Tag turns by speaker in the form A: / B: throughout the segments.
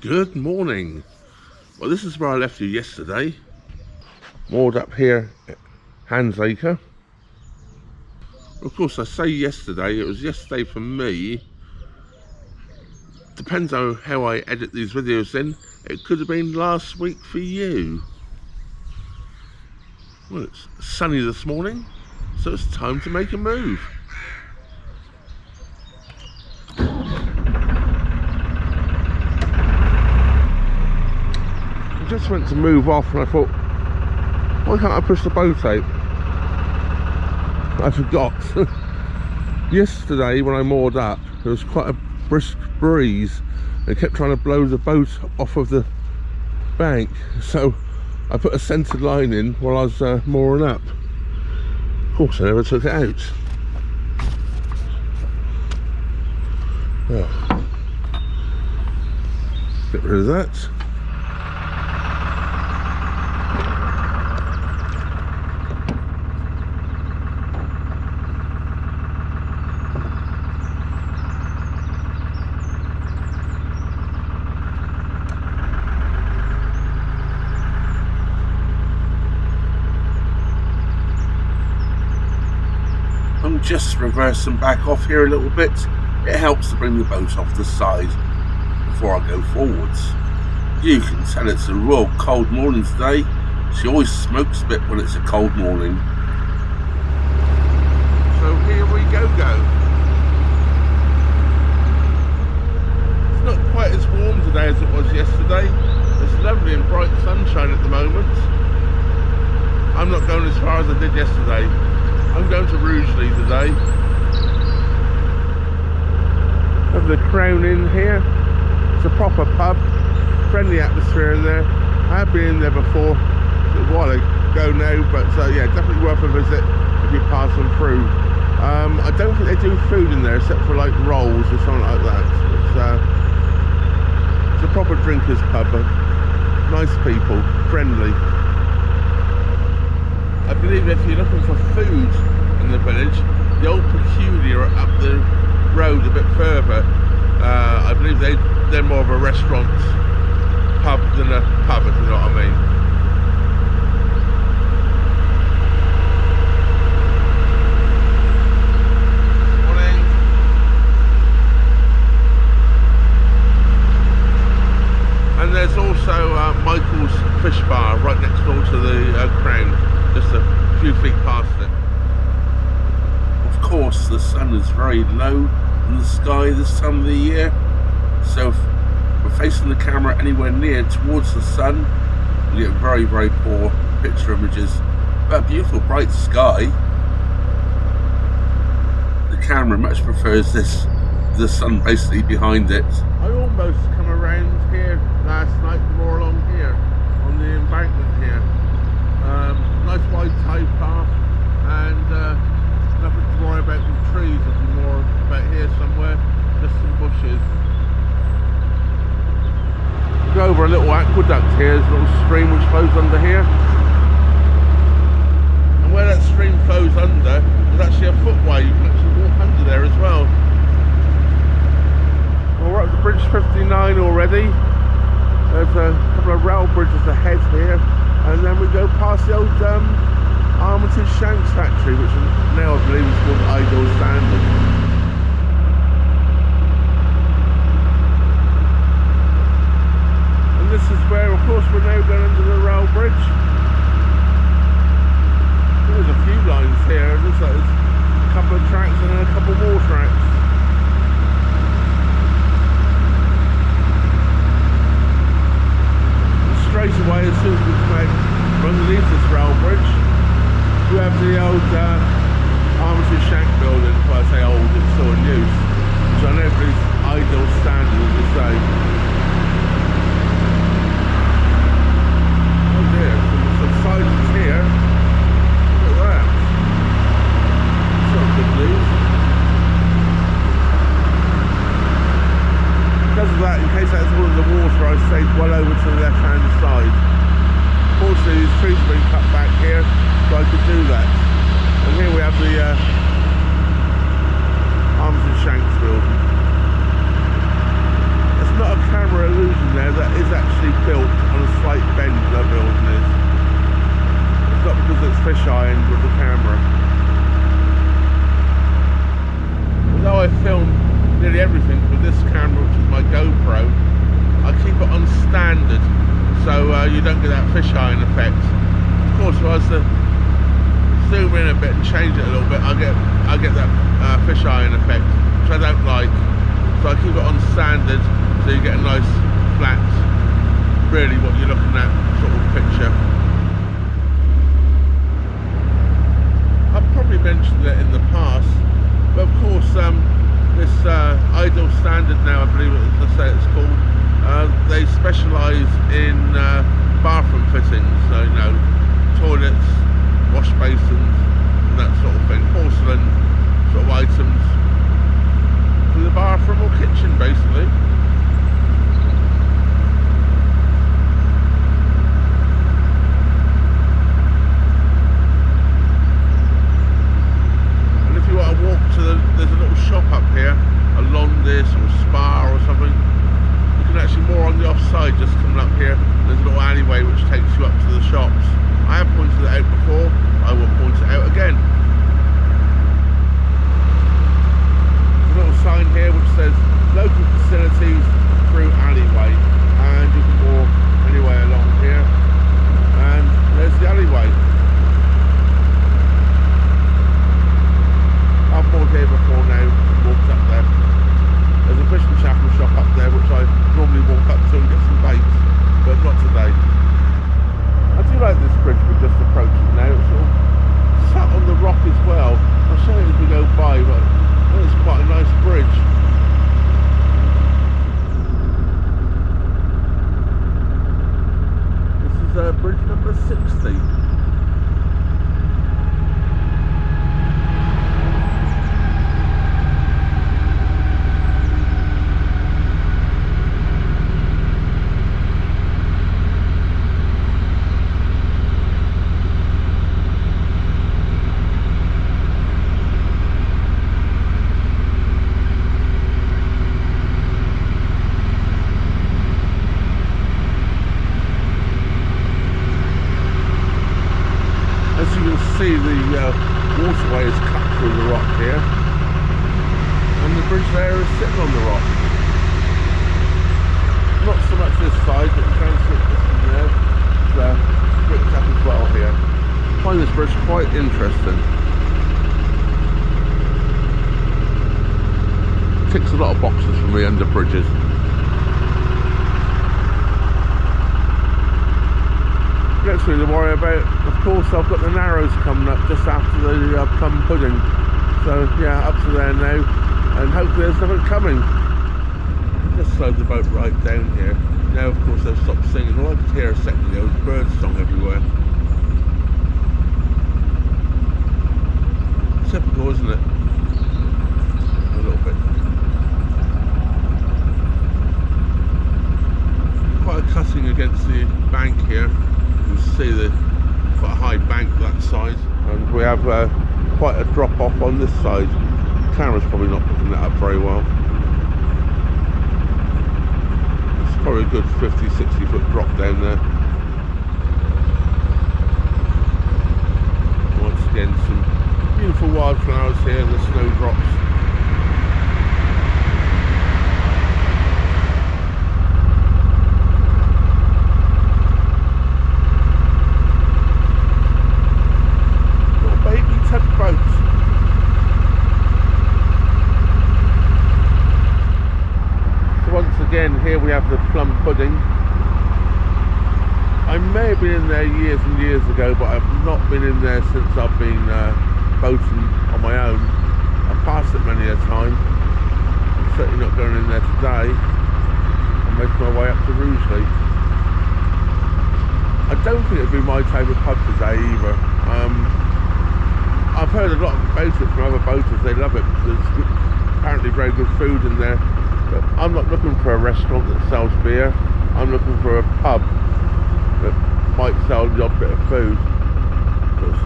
A: Good morning. Well, this is where I left you yesterday. Moored up here at Handsacre. Of course, I say yesterday, it was yesterday for me. Depends on how I edit these videos in. It could have been last week for you. Well, it's sunny this morning, so it's time to make a move. I just went to move off and I thought, why can't I push the boat out? I forgot. Yesterday when I moored up, there was quite a brisk breeze. They kept trying to blow the boat off of the bank, so I put a centered line in while I was mooring up. Of course I never took it out. Well, get rid of that. I'm just reversing back off here a little bit. It helps to bring the boat off the side before I go forwards. You can tell it's a real cold morning today. She always smokes a bit when it's a cold morning. So here we go. It's not quite as warm today as it was yesterday. It's lovely and bright sunshine at the moment. I'm not going as far as I did yesterday. I'm going to Rugeley today. Have the Crown Inn here. It's a proper pub, friendly atmosphere in there. I have been in there before, a while ago now, but yeah, definitely worth a visit if you're passing through. I don't think they do food in there except for like rolls or something like that. It's a proper drinkers pub, but nice people, friendly. I believe if you're looking for food in the village, the Old Peculiar up the road a bit further, I believe they're more of a restaurant pub than a pub, if you know what I mean. Morning. And there's also Michael's Fish Bar right next door to the Crown. Just a few feet past it. Of course, the sun is very low in the sky this time of the year, so if we're facing the camera anywhere near towards the sun, you get very, very poor picture images. But beautiful bright sky. The camera much prefers the sun basically behind it. I almost come around here last night, more along here on the embankment here. Nice wide tide path and nothing to worry about with trees. There'll be more about here somewhere, just some bushes. Go over a little aqueduct here, there's a little stream which flows under here. And where that stream flows under, there's actually a footway, you can actually walk under there as well. Well, we're up to Bridge 59 already. There's a couple of rail bridges ahead here. And then we go past the old Armitage Shanks factory, which now I believe is called Idle Standard. And this is where, of course, we're now going under the rail bridge. There's a few lines here. It looks like there's a couple of tracks and then a couple more tracks. Straight away, as soon as we come out from underneath this rail bridge, we have the old Armitage Shank building. Well, I say old, it's still in use, which I know is Idle Standard, as they say. Oh dear, some subsidence here. Look at that. That's not good news. Because of that, in case that's all in the water, I stayed well over to the left hand side. Fortunately, these trees have been cut back here, so I could do that. And here we have the Armitage Shanks building. Let's not a camera illusion there, that is actually built on a slight bend, that building is. It's not because it's fisheye with the camera. Although I film nearly everything with this camera, which is my GoPro, I keep it on standard, so you don't get that fisheye effect. Of course, if I was to zoom in a bit and change it a little bit, I get that fisheye effect, which I don't like. So I keep it on standard, so you get a nice flat, really what you're looking at sort of picture. I've probably mentioned it in the past, but of course this Ideal Standard now, I believe I say it's called, they specialise in bathroom fittings, so you know, toilets, wash basins and that sort of thing, porcelain sort of items for the bathroom or kitchen basically. And if you want to walk to there's a little shop up here along this, or spa or something, you can actually more on the offside, just coming up here, there's a little alleyway which takes you up to the shops. I have pointed it out before, I will point it out again. There's a little sign here which says local facilities through alleyway, and you can walk anywhere along here, and there's the alleyway. I've walked here before now, walked up there. There's a fishing chapel shop up there which I normally walk up to and get some bait, but not today. I do like this bridge we're just approaching now. It's sort of sat on the rock as well. I'll show you as we go by, but it's quite a nice bridge. This is bridge number 60. See the waterway is cut through the rock here, and the bridge there is sitting on the rock. Not so much this side, but you can see this one there. It's bricked up as well here. I find this bridge quite interesting. Ticks a lot of boxes for me under bridges. Next thing to worry about, of course, I've got the Narrows coming up just after the plum pudding, so yeah, up to there now, and hopefully there's nothing coming. Just slowed the boat right down here. Now of course they've stopped singing. All I could hear a second ago was bird song everywhere. Typical, isn't it? A little bit. Quite a cutting against the bank here. You see the quite a high bank that side, and we have quite a drop off on this side. The camera's probably not picking that up very well. It's probably a good 50-60 foot drop down there. Once again, some beautiful wildflowers here, the snowdrops. Again, here we have the plum pudding. I may have been in there years and years ago, but I've not been in there since I've been boating on my own. I've passed it many a time. I'm certainly not going in there today. I'm making my way up to Rugeley. I don't think it'd be my type of pub today either. I've heard a lot about it from other boaters. They love it because there's apparently very good food in there. But I'm not looking for a restaurant that sells beer. I'm looking for a pub that might sell the odd bit of food. It's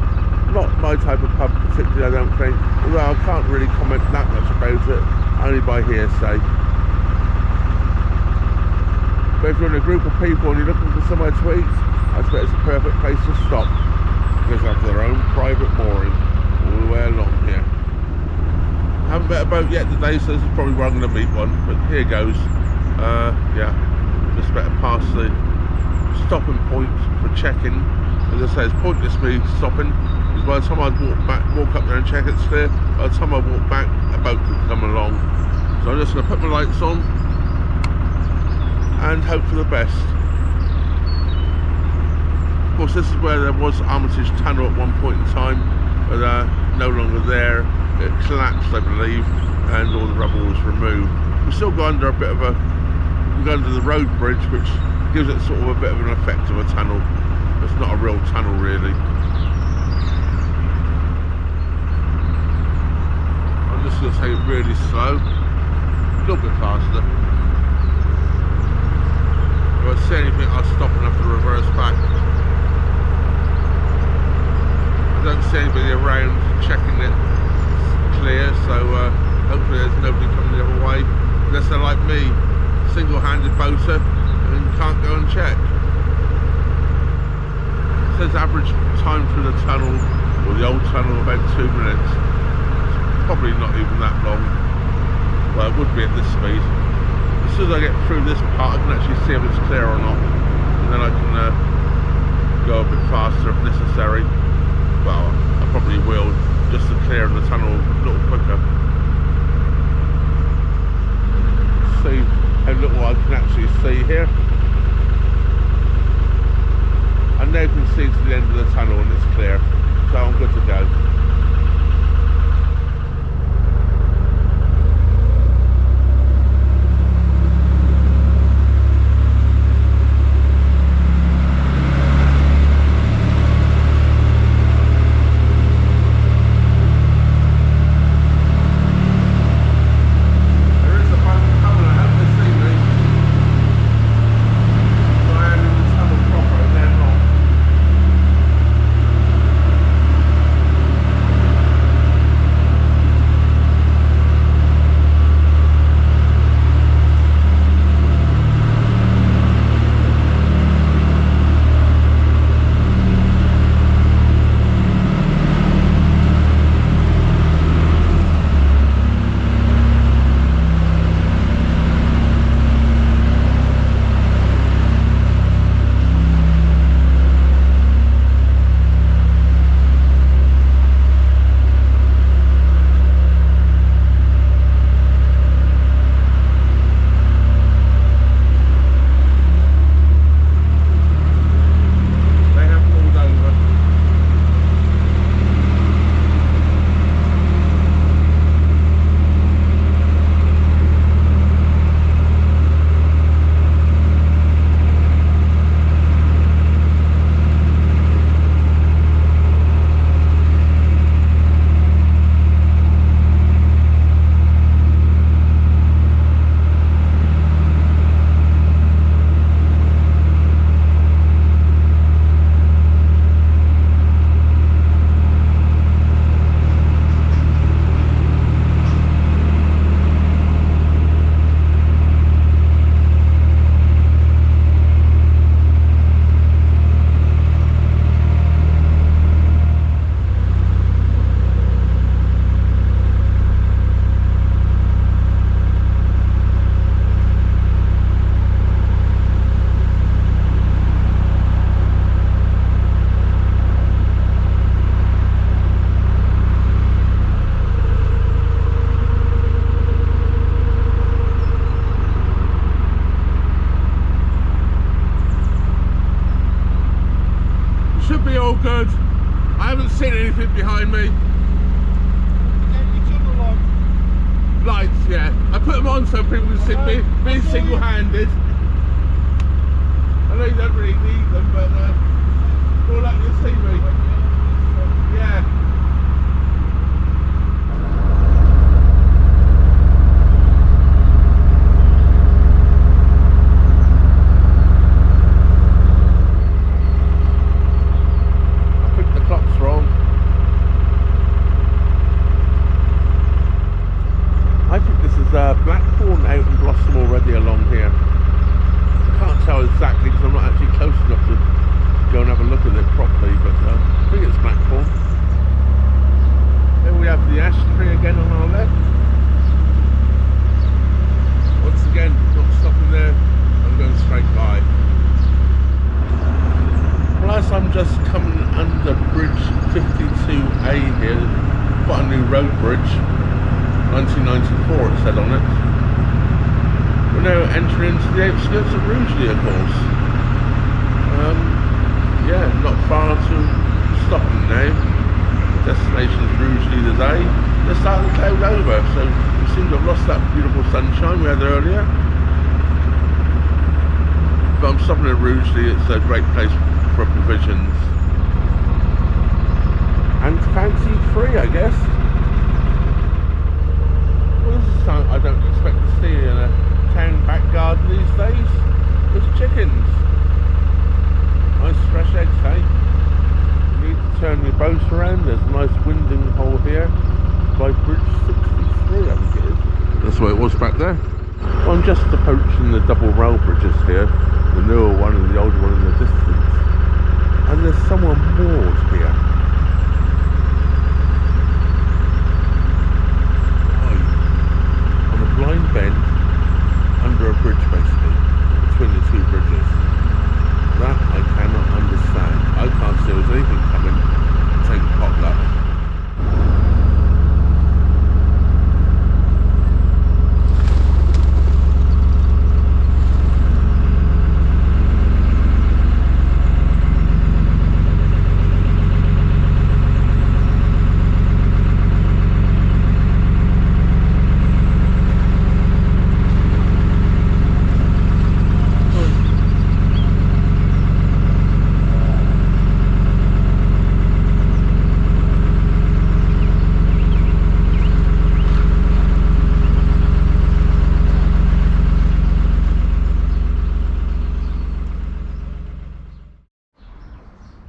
A: not my type of pub particularly, I don't think. Although I can't really comment that much about it, only by hearsay. But if you're in a group of people and you're looking for somewhere to eat, I expect it's a perfect place to stop, because they have their own private mooring all the way along here. I haven't met a boat yet today, so this is probably where I'm going to meet one, but here goes. Yeah, just better pass the stopping point for check-in. As I say, it's pointless me stopping, because by the time I walk up there and check it's clear, by the time I walk back, a boat could come along. So I'm just going to put my lights on and hope for the best. Of course, this is where there was Armitage Tunnel at one point in time, but no longer there. It collapsed, I believe, and all the rubble was removed. We still go under a bit of a, we go under the road bridge, which gives it sort of a bit of an effect of a tunnel. It's not a real tunnel, really. I'm just going to take it really slow, a little bit faster. If I see anything, I'll stop and have to reverse back. I don't see anybody around checking it clear, so hopefully there's nobody coming the other way, unless they're like me, single-handed boater and can't go and check. It says average time through the tunnel, or the old tunnel, about 2 minutes. It's probably not even that long. Well, it would be at this speed. As soon as I get through this part, I can actually see if it's clear or not, and then I can go a bit faster if necessary. Well, I probably will, just to clear the tunnel a little quicker. See how little I can actually see here. And now you can see to the end of the tunnel and it's clear, so I'm good to go. Good. I haven't seen anything behind me. Lights, yeah. I put them on so people can see me being single-handed. I know you don't really need them, but all that you see me. Yeah. Blackthorn out and blossom already along here. I can't under bridge 52A here, quite a new road bridge, 1994 it said on it. We're now entering into the outskirts of Rugeley, of course. Yeah, not far to stopping now. Destination is Rugeley today. They're starting to cloud over, so we seem to have lost that beautiful sunshine we had earlier. But I'm stopping at Rugeley, it's a great place for provisions. And fancy free, I guess. Well, this is something I don't expect to see in a town back garden these days. There's chickens. Nice fresh eggs, hey? You need to turn your boat around. There's a nice winding hole here by bridge 63, I think it is. That's where it was back there. Well, I'm just approaching the double rail bridges here, the newer one and the older one in the distance. And there's someone moored here. On a blind bend under a bridge, basically, between the two bridges. That I cannot understand. I can't see there's anything coming to take potluck.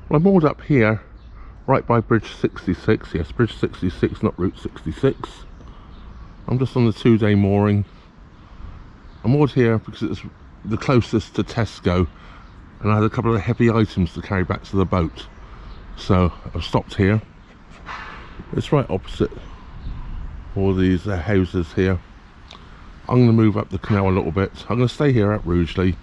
A: Well, I'm moored up here, right by bridge 66. Yes, bridge 66, not route 66. I'm just on the 2-day mooring. I'm moored here because it's the closest to Tesco, and I had a couple of heavy items to carry back to the boat. So I've stopped here. It's right opposite all these houses here. I'm going to move up the canal a little bit. I'm going to stay here at Rugeley,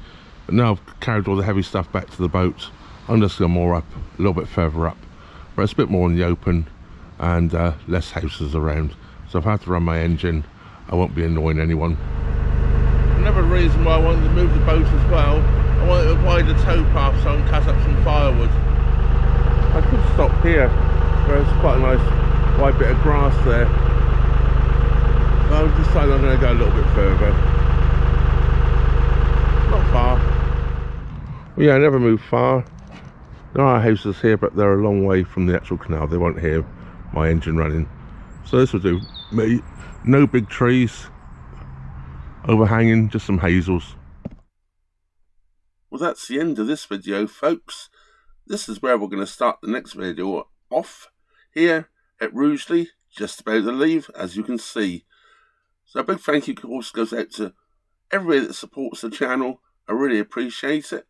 A: but now I've carried all the heavy stuff back to the boat. I'm just going to moor up a little bit further up, where it's a bit more in the open and less houses around. So if I have to run my engine, I won't be annoying anyone. Another reason why I wanted to move the boat as well, I wanted to widen the tow path so I can cut up some firewood. I could stop here, where it's quite a nice wide bit of grass there. But I've decided I'm going to go a little bit further. Not far. Well, yeah, I never move far. There are houses here, but they're a long way from the actual canal. They won't hear my engine running. So this will do me. No big trees overhanging, just some hazels. Well, that's the end of this video, folks. This is where we're going to start the next video off, here at Rugeley, just about to leave, as you can see. So a big thank you, of course, goes out to everybody that supports the channel. I really appreciate it.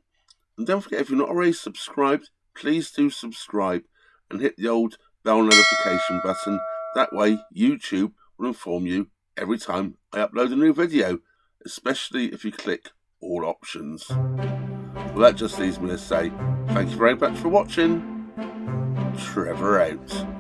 A: And don't forget, if you're not already subscribed, please do subscribe and hit the old bell notification button. That way, YouTube will inform you every time I upload a new video, especially if you click all options. Well, that just leaves me to say thank you very much for watching. Trevor out.